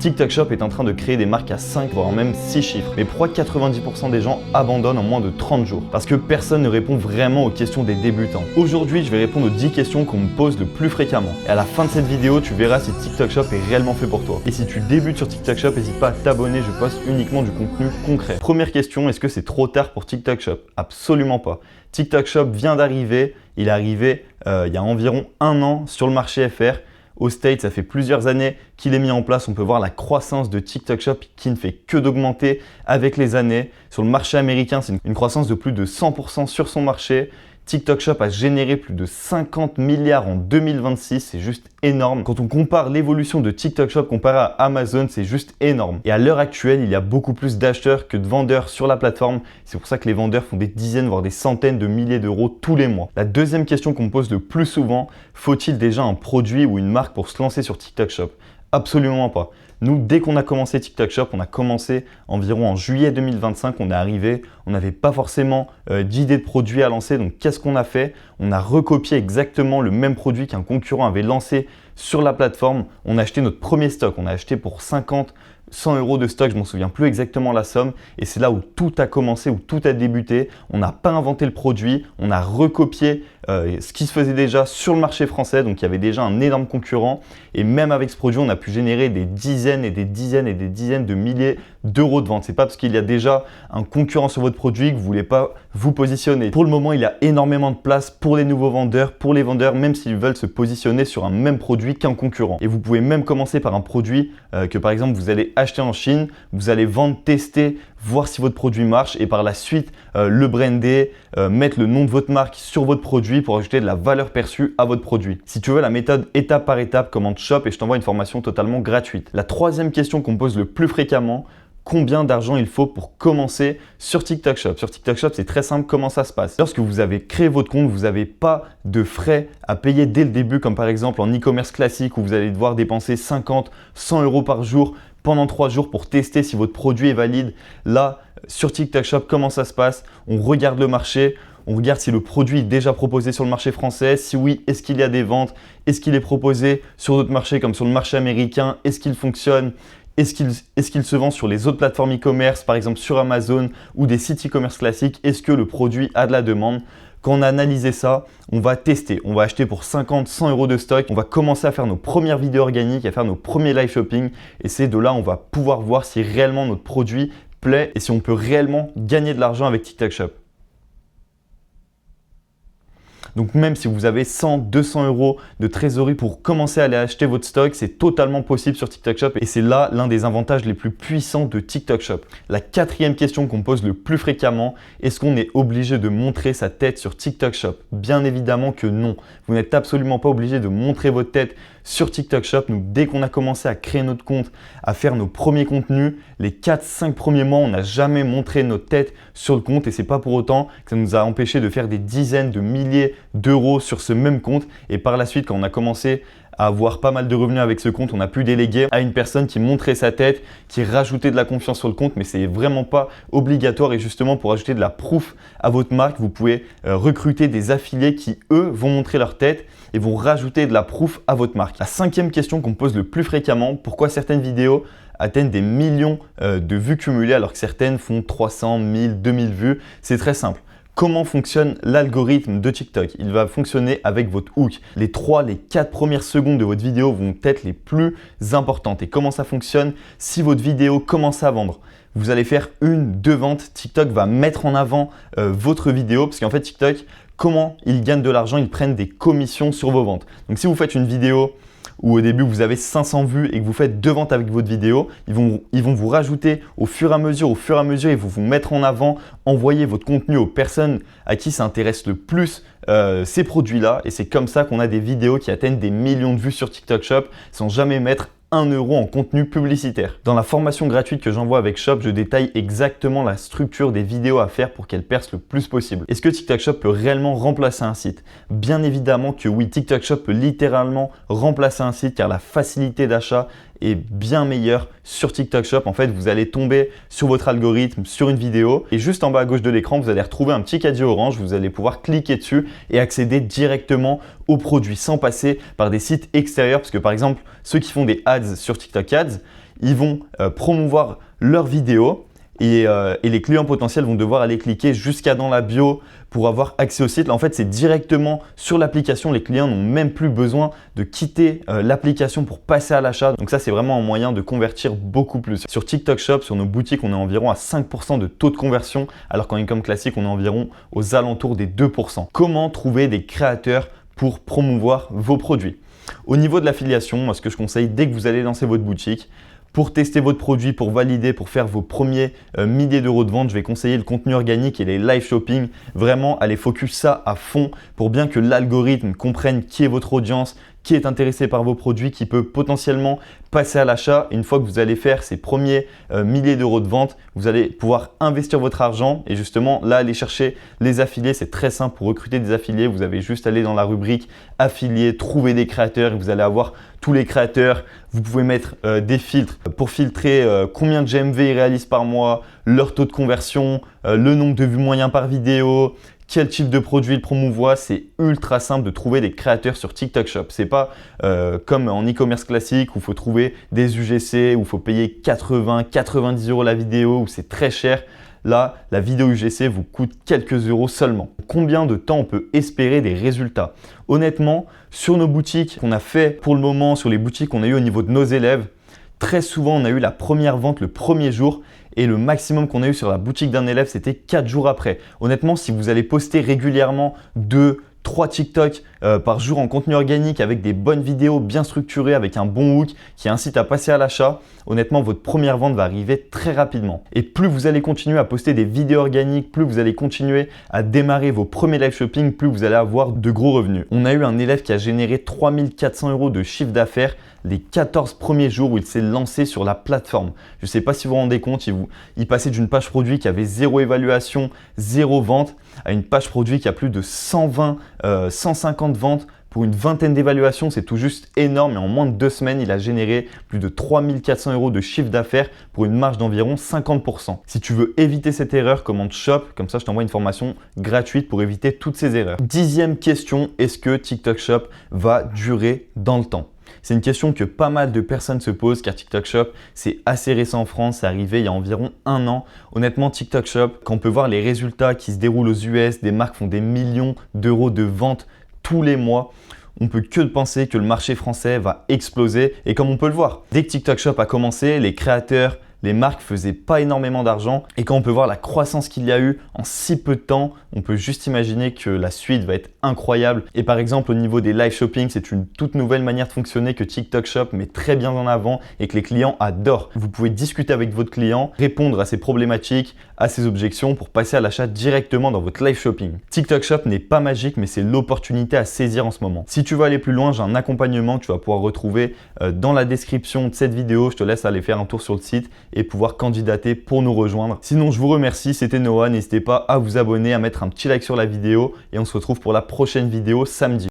TikTok Shop est en train de créer des marques à 5 voire même 6 chiffres. Mais pourquoi 90% des gens abandonnent en moins de 30 jours? Parce que personne ne répond vraiment aux questions des débutants. Aujourd'hui, je vais répondre aux 10 questions qu'on me pose le plus fréquemment. Et à la fin de cette vidéo, tu verras si TikTok Shop est réellement fait pour toi. Et si tu débutes sur TikTok Shop, n'hésite pas à t'abonner, je poste uniquement du contenu concret. Première question, est-ce que c'est trop tard pour TikTok Shop? Absolument pas. TikTok Shop vient d'arriver, il est arrivé il y a environ 1 an sur le marché FR. Au States, ça fait plusieurs années qu'il est mis en place. On peut voir la croissance de TikTok Shop qui ne fait que d'augmenter avec les années. Sur le marché américain, c'est une croissance de plus de 100% sur son marché. TikTok Shop a généré plus de 50 milliards en 2026, c'est juste énorme. Quand on compare l'évolution de TikTok Shop comparé à Amazon, c'est juste énorme. Et à l'heure actuelle, il y a beaucoup plus d'acheteurs que de vendeurs sur la plateforme. C'est pour ça que les vendeurs font des dizaines, voire des centaines de milliers d'euros tous les mois. La deuxième question qu'on me pose le plus souvent, faut-il déjà un produit ou une marque pour se lancer sur TikTok Shop? Absolument pas. Nous, dès qu'on a commencé TikTok Shop, on a commencé environ en juillet 2025, on est arrivé, on n'avait pas forcément d'idée de produit à lancer. Donc, qu'est-ce qu'on a fait? On a recopié exactement le même produit qu'un concurrent avait lancé sur la plateforme. On a acheté notre premier stock, on a acheté pour 50, 100 euros de stock, je m'en souviens plus exactement la somme. Et c'est là où tout a commencé, où tout a débuté. On n'a pas inventé le produit, on a recopié ce qui se faisait déjà sur le marché français. Donc il y avait déjà un énorme concurrent. Et même avec ce produit, on a pu générer des dizaines et des dizaines et des dizaines de milliers d'euros de vente. C'est pas parce qu'il y a déjà un concurrent sur votre produit que vous voulez pas vous positionner. Pour le moment, il y a énormément de place pour les nouveaux vendeurs, pour les vendeurs, même s'ils veulent se positionner sur un même produit qu'un concurrent. Et vous pouvez même commencer par un produit que par exemple vous allez acheter en Chine, vous allez vendre, tester, voir si votre produit marche et par la suite le brander, mettre le nom de votre marque sur votre produit pour ajouter de la valeur perçue à votre produit. Si tu veux la méthode étape par étape, commande Shop et je t'envoie une formation totalement gratuite. La troisième question qu'on me pose le plus fréquemment, combien d'argent il faut pour commencer sur TikTok Shop? Sur TikTok Shop, c'est très simple. Comment ça se passe? Lorsque vous avez créé votre compte, vous n'avez pas de frais à payer dès le début, comme par exemple en e-commerce classique où vous allez devoir dépenser 50, 100 euros par jour pendant 3 jours pour tester si votre produit est valide. Là, sur TikTok Shop, comment ça se passe? On regarde le marché. On regarde si le produit est déjà proposé sur le marché français. Si oui, est-ce qu'il y a des ventes? Est-ce qu'il est proposé sur d'autres marchés comme sur le marché américain? Est-ce qu'il fonctionne? Est-ce qu'il se vend sur les autres plateformes e-commerce, par exemple sur Amazon ou des sites e-commerce classiques? Est-ce que le produit a de la demande? Quand on a analysé ça, on va tester. On va acheter pour 50, 100 euros de stock. On va commencer à faire nos premières vidéos organiques, à faire nos premiers live shopping. Et c'est de là, on va pouvoir voir si réellement notre produit plaît et si on peut réellement gagner de l'argent avec TikTok Shop. Donc même si vous avez 100, 200 euros de trésorerie pour commencer à aller acheter votre stock, c'est totalement possible sur TikTok Shop et c'est là l'un des avantages les plus puissants de TikTok Shop. La quatrième question qu'on me pose le plus fréquemment, est-ce qu'on est obligé de montrer sa tête sur TikTok Shop? Bien évidemment que non. Vous n'êtes absolument pas obligé de montrer votre tête sur TikTok Shop. Nous, dès qu'on a commencé à créer notre compte, à faire nos premiers contenus, les 4-5 premiers mois, on n'a jamais montré notre tête sur le compte et c'est pas pour autant que ça nous a empêché de faire des dizaines de milliers d'euros sur ce même compte. Et par la suite, quand on a commencé à avoir pas mal de revenus avec ce compte, on a pu déléguer à une personne qui montrait sa tête, qui rajoutait de la confiance sur le compte, mais c'est vraiment pas obligatoire. Et justement, pour ajouter de la proof à votre marque, vous pouvez recruter des affiliés qui, eux, vont montrer leur tête et vont rajouter de la proof à votre marque. La cinquième question qu'on me pose le plus fréquemment, pourquoi certaines vidéos atteignent des millions de vues cumulées alors que certaines font 300, 1000, 2000 vues? C'est très simple. Comment fonctionne l'algorithme de TikTok? Il va fonctionner avec votre hook. Les 4 premières secondes de votre vidéo vont être les plus importantes. Et comment ça fonctionne? Si votre vidéo commence à vendre, vous allez faire 1-2 ventes. TikTok va mettre en avant votre vidéo parce qu'en fait TikTok, comment ils gagnent de l'argent? Ils prennent des commissions sur vos ventes. Donc si vous faites une vidéo où au début vous avez 500 vues et que vous faites 2 ventes avec votre vidéo, ils vont vous rajouter au fur et à mesure, ils vont vous mettre en avant, envoyer votre contenu aux personnes à qui ça intéresse le plus ces produits-là. Et c'est comme ça qu'on a des vidéos qui atteignent des millions de vues sur TikTok Shop sans jamais mettre 1 euro en contenu publicitaire. Dans la formation gratuite que j'envoie avec Shop, je détaille exactement la structure des vidéos à faire pour qu'elles percent le plus possible. Est-ce que TikTok Shop peut réellement remplacer un site? Bien évidemment que oui, TikTok Shop peut littéralement remplacer un site car la facilité d'achat est bien meilleure sur TikTok Shop. En fait, vous allez tomber sur votre algorithme, sur une vidéo et juste en bas à gauche de l'écran, vous allez retrouver un petit cadeau orange. Vous allez pouvoir cliquer dessus et accéder directement au produit sans passer par des sites extérieurs parce que par exemple, ceux qui font des ads sur TikTok Ads, ils vont promouvoir leurs vidéos et les clients potentiels vont devoir aller cliquer jusqu'à dans la bio pour avoir accès au site. Là, en fait, c'est directement sur l'application. Les clients n'ont même plus besoin de quitter l'application pour passer à l'achat. Donc ça, c'est vraiment un moyen de convertir beaucoup plus. Sur TikTok Shop, sur nos boutiques, on est environ à 5% de taux de conversion, alors qu'en e-com classique, on est environ aux alentours des 2%. Comment trouver des créateurs pour promouvoir vos produits? Au niveau de l'affiliation, moi, ce que je conseille dès que vous allez lancer votre boutique, pour tester votre produit, pour valider, pour faire vos premiers milliers d'euros de vente, je vais conseiller le contenu organique et les live shopping. Vraiment, allez focus ça à fond pour bien que l'algorithme comprenne qui est votre audience, qui est intéressé par vos produits, qui peut potentiellement passer à l'achat. Une fois que vous allez faire ces premiers milliers d'euros de vente, vous allez pouvoir investir votre argent et justement là aller chercher les affiliés. C'est très simple pour recruter des affiliés. Vous avez juste à aller dans la rubrique affiliés, trouver des créateurs et vous allez avoir tous les créateurs. Vous pouvez mettre des filtres pour filtrer combien de GMV ils réalisent par mois, leur taux de conversion, le nombre de vues moyens par vidéo, quel type de produit ils promouvoient. C'est ultra simple de trouver des créateurs sur TikTok Shop. C'est pas comme en e-commerce classique où il faut trouver des UGC, où il faut payer 80, 90 € la vidéo, où c'est très cher. Là, la vidéo UGC vous coûte quelques euros seulement. Combien de temps on peut espérer des résultats? Honnêtement, sur nos boutiques qu'on a fait pour le moment, sur les boutiques qu'on a eu au niveau de nos élèves, très souvent on a eu la première vente le premier jour et le maximum qu'on a eu sur la boutique d'un élève, c'était 4 jours après. Honnêtement, si vous allez poster régulièrement 2-3 TikTok par jour en contenu organique avec des bonnes vidéos bien structurées, avec un bon hook qui incite à passer à l'achat, honnêtement, votre première vente va arriver très rapidement. Et plus vous allez continuer à poster des vidéos organiques, plus vous allez continuer à démarrer vos premiers live shopping, plus vous allez avoir de gros revenus. On a eu un élève qui a généré 3 400 € de chiffre d'affaires les 14 premiers jours où il s'est lancé sur la plateforme. Je ne sais pas si vous vous rendez compte, il passait d'une page produit qui avait 0 évaluation, 0 vente, à une page produit qui a plus de 120, 150 ventes pour une vingtaine d'évaluations. C'est tout juste énorme et en moins de 2 semaines, il a généré plus de 3 400 € de chiffre d'affaires pour une marge d'environ 50%. Si tu veux éviter cette erreur, commande Shop, comme ça je t'envoie une formation gratuite pour éviter toutes ces erreurs. 10e question, est-ce que TikTok Shop va durer dans le temps? C'est une question que pas mal de personnes se posent car TikTok Shop, c'est assez récent en France, c'est arrivé il y a environ 1 an. Honnêtement, TikTok Shop, quand on peut voir les résultats qui se déroulent aux US, des marques font des millions d'euros de ventes tous les mois. On peut que penser que le marché français va exploser et comme on peut le voir, dès que TikTok Shop a commencé, les créateurs, les marques faisaient pas énormément d'argent et quand on peut voir la croissance qu'il y a eu en si peu de temps, on peut juste imaginer que la suite va être incroyable. Et par exemple, au niveau des live shopping, c'est une toute nouvelle manière de fonctionner que TikTok Shop met très bien en avant et que les clients adorent. Vous pouvez discuter avec votre client, répondre à ses problématiques, à ses objections pour passer à l'achat directement dans votre live shopping. TikTok Shop n'est pas magique, mais c'est l'opportunité à saisir en ce moment. Si tu veux aller plus loin, j'ai un accompagnement que tu vas pouvoir retrouver dans la description de cette vidéo. Je te laisse aller faire un tour sur le site et pouvoir candidater pour nous rejoindre. Sinon, je vous remercie, c'était Noah. N'hésitez pas à vous abonner, à mettre un petit like sur la vidéo et on se retrouve pour la prochaine vidéo samedi.